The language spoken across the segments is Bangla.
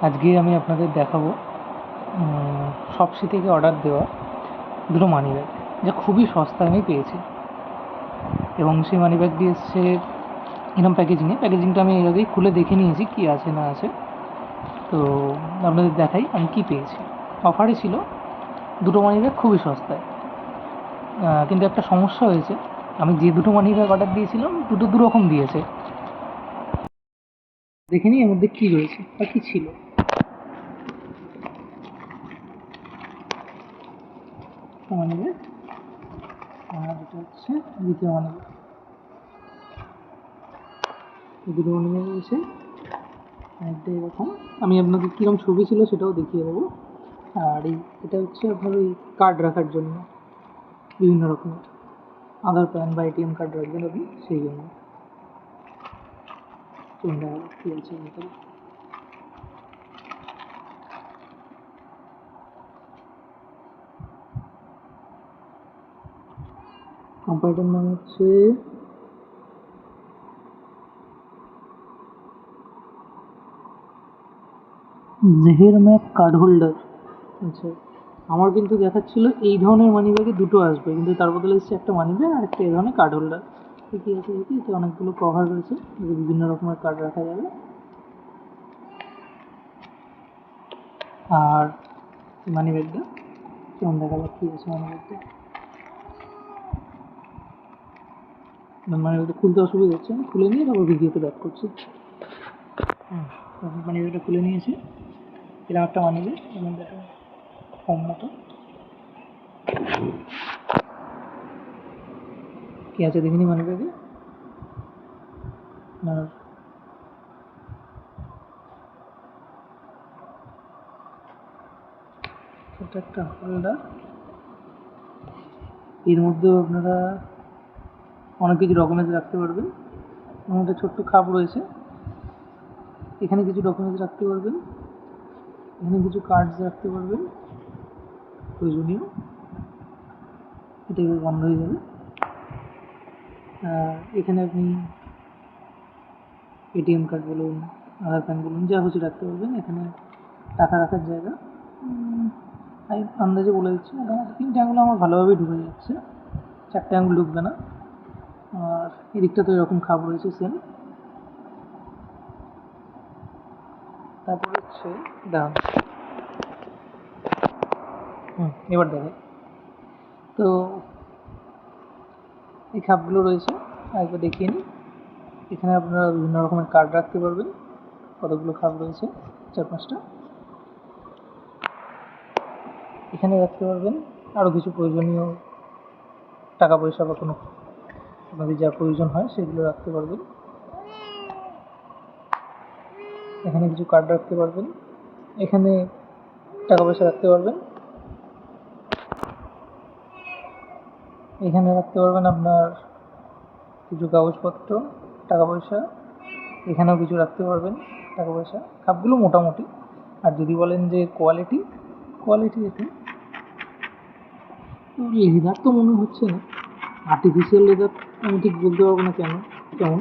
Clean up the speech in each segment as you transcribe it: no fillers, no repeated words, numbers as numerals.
আজকে আমি আপনাদের দেখাবো শপসি থেকে অর্ডার দেওয়া দুটো মানি ব্যাগ, যা খুবই সস্তায় আমি পেয়েছি। এবং সেই মানি ব্যাগটি এসছে এরকম প্যাকেজিংটা আমি এর আগেই খুলে দেখে নিয়েছি কী আছে না আছে। তো আপনাদের দেখাই আমি কী পেয়েছি। অফারে ছিল দুটো মানি ব্যাগ খুবই সস্তায়, কিন্তু একটা সমস্যা হয়েছে। আমি যে দুটো মানি ব্যাগ অর্ডার দিয়েছিলাম দুটো দুরকম দিয়েছে। দেখে নিই এর মধ্যে কী রয়েছে বা কী ছিল। মানি ব্যাগ আর এটা হচ্ছে দ্বিতীয় মানি ব্যাগ। দুটো মানি ব্যাগ রয়েছে একটা এরকম। আমি আপনাদের কীরকম ছবি ছিল সেটাও দেখিয়ে দেবো। আর এটা হচ্ছে আপনার ওই কার্ড রাখার জন্য, বিভিন্ন রকমের আধার প্যান বা এটিএম কার্ড রাখবেন আপনি, সেই জন্য। কোনটা কী আছে ভিতরে? কোম্পানিটার নাম হচ্ছে জেহের ম্যাপ কার্ড হোল্ডার। আচ্ছা, আমার কিন্তু দেখাচ্ছিল এই ধরনের মানি ব্যাগে দুটো আসবে, কিন্তু তার বদলে এসেছে একটা মানি ব্যাগ আর একটা এই ধরনের কার্ড হোল্ডার। কী আছে দেখি, এতে অনেকগুলো কভার রয়েছে, বিভিন্ন রকমের কার্ড রাখা যাবে। আর মানি ব্যাগটা কেমন দেখা যাক, কী আছে মানি ব্যাগটা। মানি ব্যাগটা খুলতে অসুবিধা হচ্ছে, আমি খুলে নিয়ে তারপর ভিডিওতে ব্যাক করছি। মানি ব্যাগটা খুলে নিয়েছি। এরকম একটা মানি ব্যাগ, যেমন একটা কম মতো। কী আছে দেখিনি মানি ব্যাগে। আর এটা একটা হোল্ডার, এর মধ্যেও আপনারা অনেক কিছু ডকুমেন্টস রাখতে পারবেন। এর মধ্যে ছোট্ট খাপ রয়েছে, এখানে কিছু ডকুমেন্টস রাখতে পারবেন, এখানে কিছু কার্ডস রাখতে পারবেন প্রয়োজনীয়। এটা এবার বন্ধ হয়ে যাবে। আর এখানে আপনি এটিএম কার্ড বলুন, আধার কার্ড বলুন, যা কিছু রাখতে পারবেন। এখানে টাকা রাখার জায়গা, আমি আন্দাজে বলে দিচ্ছি, মোটামুটি 3টে আঙুল আমার ভালোভাবেই ঢুকে যাচ্ছে, 4টে আঙুল ঢুকবে না। আর এদিকটা তো এরকম খাপ রয়েছে সেম। তারপর হচ্ছে দাম, এবার দেখেন। তো এই খাপগুলো রয়েছে, একবার দেখিয়ে নিই। এখানে আপনারা বিভিন্ন রকমের কার্ড রাখতে পারবেন, কতগুলো খাপ রয়েছে, 4-5টা। এখানে রাখতে পারবেন আরও কিছু প্রয়োজনীয় টাকা পয়সা বা কোনো আপনাদের যা প্রয়োজন হয় সেগুলো রাখতে পারবেন। এখানে কিছু কার্ড রাখতে পারবেন, এখানে টাকা পয়সা রাখতে পারবেন। এখানে রাখতে পারবেন আপনার কিছু কাগজপত্র, টাকা পয়সা। এখানেও কিছু রাখতে পারবেন টাকা পয়সা। কাপগুলো মোটামুটি। আর যদি বলেন যে কোয়ালিটি এতে লেদার তো মনে হচ্ছে না, আর্টিফিশিয়াল লেদার আমি ঠিক বলতে পারবো না কেমন।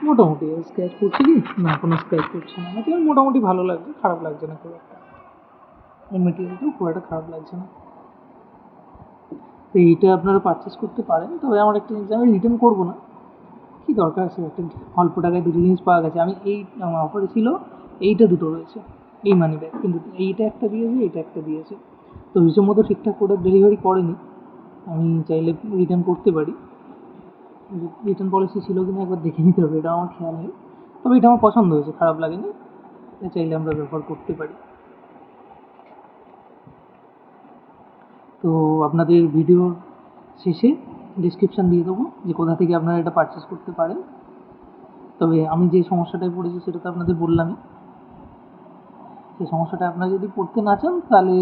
মোটামুটি স্ক্র্যাচ করছে কি না, কোনো স্ক্র্যাচ করছে না, মেটেরিয়াল মোটামুটি ভালো লাগছে, খারাপ লাগছে না খুব একটা। এই মেটেরিয়ালটাও খুব একটা খারাপ লাগছে না। তো এইটা আপনারা পারচেস করতে পারেন। তবে আমার একটা জিনিস আমি রিটার্ন করবো না, কী দরকার আছে, একটা অল্প টাকায় দুটো জিনিস পাওয়া গেছে। আমি এই আমার অফারে ছিল এইটা দুটো রয়েছে, এই মানি ব্যাগ, কিন্তু এইটা একটা দিয়েছে, এইটা একটা দিয়েছে। তো হিসেব মতো ঠিকঠাক প্রোডাক্ট ডেলিভারি করেনি। আমি চাইলে রিটার্ন করতে পারি, রিটার্ন পলিসি ছিল কিনা একবার দেখে নিতে হবে, এটা আমার খেয়াল নেই। তবে এটা আমার পছন্দ হয়েছে, খারাপ লাগেনি, চাইলে আমরা ব্যবহার করতে পারি। তো আপনাদের ভিডিওর শেষে ডিসক্রিপশান দিয়ে দেবো যে কোথা থেকে আপনারা এটা পারচেস করতে পারেন। তবে আমি যে সমস্যাটায় পড়েছি সেটা তো আপনাদের বললামই। সেই সমস্যাটা আপনারা যদি পড়তে না চান তাহলে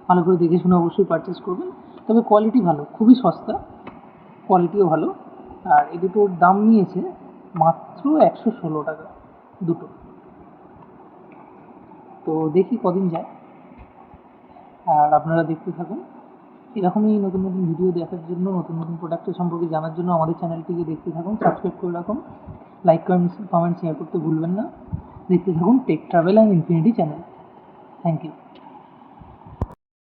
ভালো করে দেখে শুনে অবশ্যই পারচেস করবেন। তবে কোয়ালিটি ভালো, খুবই সস্তা, কোয়ালিটিও ভালো। আর এই দুটোর দাম নিয়েছে মাত্র 116 টাকা দুটো। তো দেখি কদিন যায়। আর আপনারা দেখতে থাকুন, এরকমই নতুন নতুন ভিডিও দেখার জন্য, নতুন নতুন প্রোডাক্টের সম্পর্কে জানার জন্য আমাদের চ্যানেলটিকে দেখতে থাকুন, সাবস্ক্রাইব করে রাখুন, লাইক কমেন্ট শেয়ার করতে ভুলবেন না। দেখতে থাকুন Tech Travel and Infinity channel. Thank you.